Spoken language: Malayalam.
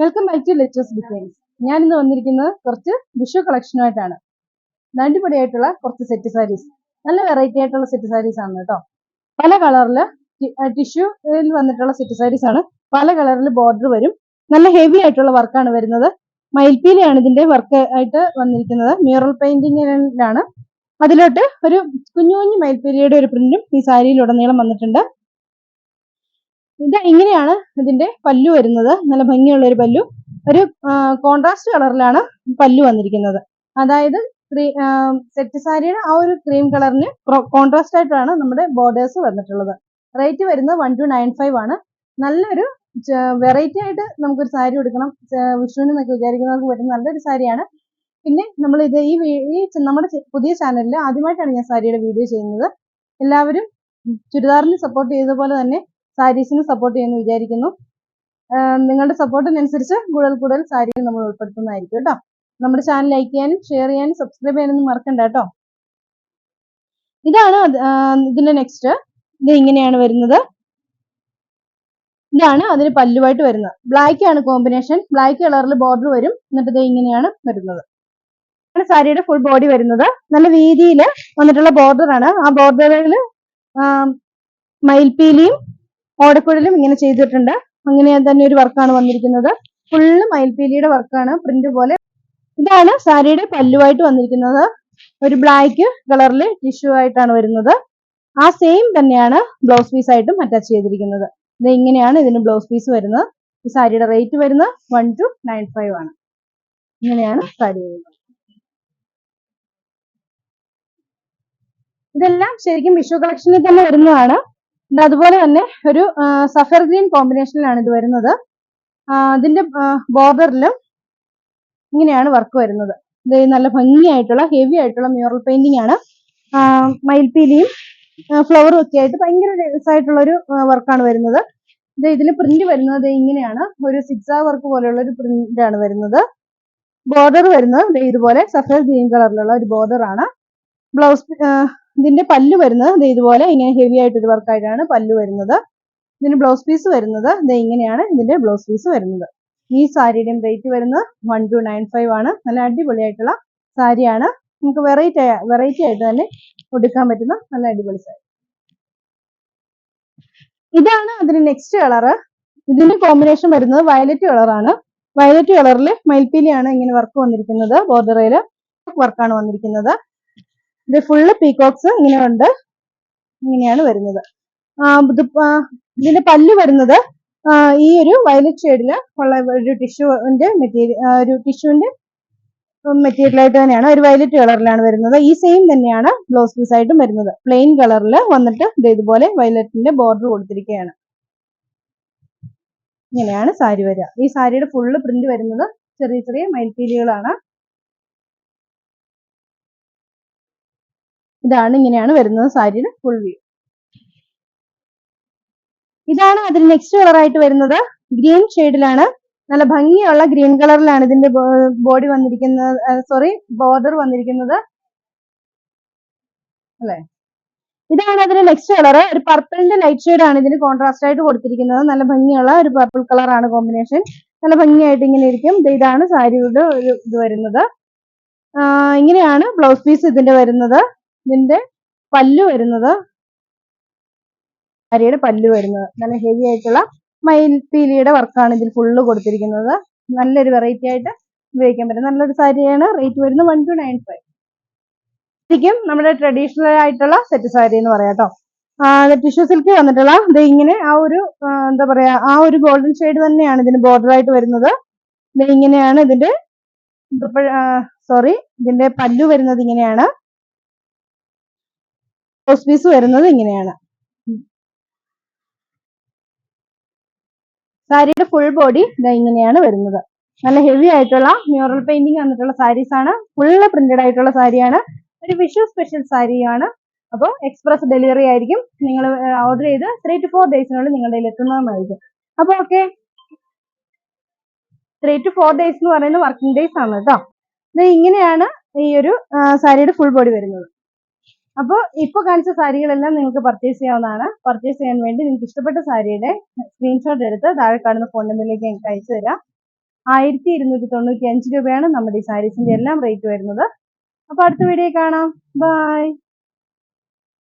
Welcome back to let's designs. ഞാൻ ഇന്ന് വന്നിരിക്കുന്നത് കുറച്ച് വിഷു കളക്ഷനുമായിട്ടാണ്. അടിപൊളിയായിട്ടുള്ള കുറച്ച് സെറ്റ് സാരീസ്, നല്ല വെറൈറ്റി ആയിട്ടുള്ള സെറ്റ് സാരീസ് ആണ് കേട്ടോ. പല കളറില് ടിഷ്യൂയിൽ വന്നിട്ടുള്ള സെറ്റ് സാരീസ് ആണ്. പല കളറിൽ ബോർഡർ വരും. നല്ല ഹെവി ആയിട്ടുള്ള വർക്കാണ് വരുന്നത്. മയിൽപ്പീലിയാണ് ഇതിന്റെ വർക്ക് ആയിട്ട് വന്നിരിക്കുന്നത്. മ്യൂറൽ പെയിന്റിങ്ങിലാണ്. അതിലോട്ട് ഒരു കുഞ്ഞു കുഞ്ഞു മയിൽപ്പീലിയുടെ ഒരു പ്രിന്റും ഈ സാരിയിലുടനീളം വന്നിട്ടുണ്ട്. ഇത് ഇങ്ങനെയാണ് ഇതിന്റെ പല്ലു വരുന്നത്. നല്ല ഭംഗിയുള്ള ഒരു പല്ലു. ഒരു കോൺട്രാസ്റ്റ് കളറിലാണ് പല്ലു വന്നിരിക്കുന്നത്. അതായത് സെറ്റ് സാരിയുടെ ആ ഒരു ക്രീം കളറിന് കോൺട്രാസ്റ്റ് ആയിട്ടാണ് നമ്മുടെ ബോർഡേഴ്സ് വന്നിട്ടുള്ളത്. റേറ്റ് വരുന്നത് 1295 ആണ്. നല്ലൊരു വെറൈറ്റി ആയിട്ട് നമുക്കൊരു സാരി എടുക്കണം, വിഷുവിന് എന്നൊക്കെ വിചാരിക്കുന്നവർക്ക് പറ്റുന്ന നല്ലൊരു സാരിയാണ്. പിന്നെ നമ്മൾ ഇത് ഈ നമ്മുടെ പുതിയ ചാനലിൽ ആദ്യമായിട്ടാണ് ഞാൻ സാരിയുടെ വീഡിയോ ചെയ്യുന്നത്. എല്ലാവരും ചുരിദാറിന് സപ്പോർട്ട് ചെയ്ത പോലെ തന്നെ സാരീസിന് സപ്പോർട്ട് ചെയ്യുമെന്ന് വിചാരിക്കുന്നു. നിങ്ങളുടെ സപ്പോർട്ടിനനുസരിച്ച് കൂടുതൽ സാരികൾ നമ്മൾ ഉൾപ്പെടുത്തുന്നതായിരിക്കും കേട്ടോ. നമ്മുടെ ചാനൽ ലൈക്ക് ചെയ്യാനും ഷെയർ ചെയ്യാനും സബ്സ്ക്രൈബ് ചെയ്യാനൊന്നും മറക്കണ്ട കേട്ടോ. ഇതാണ് ഇതിന്റെ നെക്സ്റ്റ്. ഇത് ഇങ്ങനെയാണ് വരുന്നത്. ഇതാണ് അതിന് പല്ലുവായിട്ട് വരുന്നത്. ബ്ലാക്ക് ആണ് കോമ്പിനേഷൻ. ബ്ലാക്ക് കളറിൽ ബോർഡർ വരും. എന്നിട്ട് ഇത് ഇങ്ങനെയാണ് വരുന്നത്. സാരിയുടെ ഫുൾ ബോഡി വരുന്നത്. നല്ല വീതിയിൽ വന്നിട്ടുള്ള ബോർഡർ ആണ്. ആ ബോർഡറിൽ മയിൽപ്പീലിയും ഓടക്കുഴലും ഇങ്ങനെ ചെയ്തിട്ടുണ്ട്. അങ്ങനെ തന്നെ ഒരു വർക്കാണ് വന്നിരിക്കുന്നത്. ഫുള്ള് മയിൽപ്പീലിയുടെ വർക്കാണ്, പ്രിന്റ് പോലെ. ഇതാണ് സാരിയുടെ പല്ലുവായിട്ട് വന്നിരിക്കുന്നത്. ഒരു ബ്ലാക്ക് കളറിൽ ടിഷ്യൂ ആയിട്ടാണ് വരുന്നത്. ആ സെയിം തന്നെയാണ് ബ്ലൗസ് പീസ് ആയിട്ടും അറ്റാച്ച് ചെയ്തിരിക്കുന്നത്. ഇത് ഇങ്ങനെയാണ് ഇതിന് ബ്ലൗസ് പീസ് വരുന്നത്. ഈ സാരിയുടെ റേറ്റ് വരുന്നത് 1295 ആണ്. ഇങ്ങനെയാണ് സാരി വരുന്നത്. ഇതെല്ലാം ശരിക്കും വിഷു കളക്ഷനിൽ തന്നെ വരുന്നതാണ്. അതുപോലെ തന്നെ ഒരു സഫർ ഗ്രീൻ കോമ്പിനേഷനിലാണ് ഇത് വരുന്നത്. അതിന്റെ ബോർഡറിലും ഇങ്ങനെയാണ് വർക്ക് വരുന്നത്. ഇത് നല്ല ഭംഗിയായിട്ടുള്ള ഹെവി ആയിട്ടുള്ള മ്യൂറൽ പെയിന്റിംഗ് ആണ്. മയിൽപ്പീലിയും ഫ്ലവറും ഒക്കെ ആയിട്ട് ഭയങ്കര രസമായിട്ടുള്ള ഒരു വർക്കാണ് വരുന്നത്. ഇത് ഇതിൽ പ്രിന്റ് വരുന്നത് ഇങ്ങനെയാണ്. ഒരു സിക്സാ വർക്ക് പോലെയുള്ള ഒരു പ്രിന്റ് ആണ് വരുന്നത്. ബോർഡർ വരുന്നത് ഇതുപോലെ സഫർ ഗ്രീൻ കളറിലുള്ള ഒരു ബോർഡർ ആണ്. ബ്ലൗസ് ഇതിന്റെ പല്ലു വരുന്നത് ഇതുപോലെ ഇങ്ങനെ ഹെവി ആയിട്ടൊരു വർക്കായിട്ടാണ് പല്ലു വരുന്നത്. ഇതിന് ബ്ലൗസ് പീസ് വരുന്നത് ഇങ്ങനെയാണ് ഇതിന്റെ ബ്ലൗസ് പീസ് വരുന്നത്. ഈ സാരിയുടെയും റേറ്റ് വരുന്നത് 1295 ആണ്. നല്ല അടിപൊളിയായിട്ടുള്ള സാരിയാണ്. നമുക്ക് വെറൈറ്റി ആയിട്ട് തന്നെ കൊടുക്കാൻ പറ്റുന്ന നല്ല അടിപൊളി സാരി. ഇതാണ് അതിന് നെക്സ്റ്റ് കളറ്. ഇതിന്റെ കോമ്പിനേഷൻ വരുന്നത് വയലറ്റ് കളറാണ്. വയലറ്റ് കളറിൽ മയിൽപ്പീലിയാണ് ഇങ്ങനെ വർക്ക് വന്നിരിക്കുന്നത്. ബോർഡറിൽ വർക്കാണ് വന്നിരിക്കുന്നത്. ഇത് ഫുള്ള് പീകോക്സ് ഇങ്ങനെ ഉണ്ട്. ഇങ്ങനെയാണ് വരുന്നത്. ഇതിന്റെ പല്ല് വരുന്നത് ഈ ഒരു വയലറ്റ് ഷെയ്ഡില് ഉള്ള ഒരു ടിഷ്യൂവിന്റെ മെറ്റീരിയൽ ആയിട്ട് തന്നെയാണ്. ഒരു വയലറ്റ് കളറിലാണ് വരുന്നത്. ഈ സെയിം തന്നെയാണ് ബ്ലൗസ് പീസ് ആയിട്ടും വരുന്നത്. പ്ലെയിൻ കളറിൽ വന്നിട്ട് ഇതുപോലെ വയലറ്റിന്റെ ബോർഡർ കൊടുത്തിരിക്കുകയാണ്. ഇങ്ങനെയാണ് സാരി വരിക. ഈ സാരിയുടെ ഫുള്ള് പ്രിന്റ് വരുന്നത് ചെറിയ ചെറിയ മയിൽപ്പീലികളാണ്. ഇതാണ് ഇങ്ങനെയാണ് വരുന്നത് സാരിയുടെ ഫുൾ വ്യൂ. ഇതാണ് അതിന് നെക്സ്റ്റ് കളർ ആയിട്ട് വരുന്നത്. ഗ്രീൻ ഷെയ്ഡിലാണ്. നല്ല ഭംഗിയുള്ള ഗ്രീൻ കളറിലാണ് ഇതിന്റെ ബോഡി വന്നിരിക്കുന്നത്. ബോർഡർ വന്നിരിക്കുന്നത് അല്ലെ. ഇതാണ് അതിന്റെ നെക്സ്റ്റ് കളർ. ഒരു പർപ്പിളിന്റെ ലൈറ്റ് ഷെയ്ഡ് ആണ് ഇതിന് കോൺട്രാസ്റ്റ് ആയിട്ട് കൊടുത്തിരിക്കുന്നത്. നല്ല ഭംഗിയുള്ള ഒരു പർപ്പിൾ കളറാണ് കോമ്പിനേഷൻ. നല്ല ഭംഗിയായിട്ട് ഇങ്ങനെ ഇരിക്കും. ഇതാണ് സാരിയുടെ ഒരു ഇത് വരുന്നത്. ഇങ്ങനെയാണ് ബ്ലൗസ് പീസ് ഇതിന്റെ വരുന്നത്. ഇതിന്റെ പല്ലു വരുന്നത് സാരിയുടെ പല്ലു വരുന്നത് നല്ല ഹെവി ആയിട്ടുള്ള മയിൽപ്പീലിയുടെ വർക്കാണ് ഇതിൽ ഫുള്ള് കൊടുത്തിരിക്കുന്നത്. നല്ലൊരു വെറൈറ്റി ആയിട്ട് ഉപയോഗിക്കാൻ പറ്റും നല്ലൊരു സാരിയാണ്. റേറ്റ് വരുന്നത് 1295. ശരിക്കും നമ്മുടെ ട്രഡീഷണൽ ആയിട്ടുള്ള സെറ്റ് സാരി എന്ന് പറയാം കേട്ടോ. ടിഷ്യൂ സിൽക്ക് വന്നിട്ടുള്ള ഇത് ഇങ്ങനെ ആ ഒരു എന്താ പറയാ ആ ഒരു ഗോൾഡൻ ഷെയ്ഡ് തന്നെയാണ് ഇതിന് ബോർഡർ ആയിട്ട് വരുന്നത്. ഇത് ഇങ്ങനെയാണ് ഇതിന്റെ ഇതിന്റെ പല്ലു വരുന്നത്. ഇങ്ങനെയാണ് ബ്ലൗസ് പീസ് വരുന്നത്. ഇങ്ങനെയാണ് സാരിയുടെ ഫുൾ ബോഡി ഇങ്ങനെയാണ് വരുന്നത്. നല്ല ഹെവി ആയിട്ടുള്ള മ്യൂറൽ പെയിന്റിംഗ് വന്നിട്ടുള്ള സാരീസ് ആണ്. ഫുള്ള് പ്രിന്റഡ് ആയിട്ടുള്ള സാരിയാണ്. ഒരു വിഷു സ്പെഷ്യൽ സാരിയാണ്. അപ്പോൾ എക്സ്പ്രസ് ഡെലിവറി ആയിരിക്കും. നിങ്ങൾ ഓർഡർ ചെയ്ത് 3 to 4 ഡേയ്സിനുള്ളിൽ നിങ്ങളുടെ കയ്യിൽ എത്തുന്നതുമായിരിക്കും. അപ്പോൾ ഓക്കെ, 3 to 4 ഡേയ്സ് എന്ന് പറയുന്നത് വർക്കിംഗ് ഡേയ്സ് ആണ് കേട്ടോ. ഇത് ഇങ്ങനെയാണ് ഈ ഒരു സാരിയുടെ ഫുൾ ബോഡി വരുന്നത്. അപ്പോൾ ഇപ്പോൾ കാണിച്ച സാരികളെല്ലാം നിങ്ങൾക്ക് പർച്ചേസ് ചെയ്യാവുന്നതാണ്. പർച്ചേസ് ചെയ്യാൻ വേണ്ടി നിങ്ങൾക്ക് ഇഷ്ടപ്പെട്ട സാരിയുടെ സ്ക്രീൻഷോട്ട് എടുത്ത് താഴെ കാണുന്ന ഫോൺ നമ്പറിലേക്ക് എനിക്ക് അയച്ചു തരാം. 1295 രൂപയാണ് നമ്മുടെ ഈ സാരീസിന്റെ എല്ലാം റേറ്റ് വരുന്നത്. അപ്പൊ അടുത്ത വീഡിയോ കാണാം. ബൈ.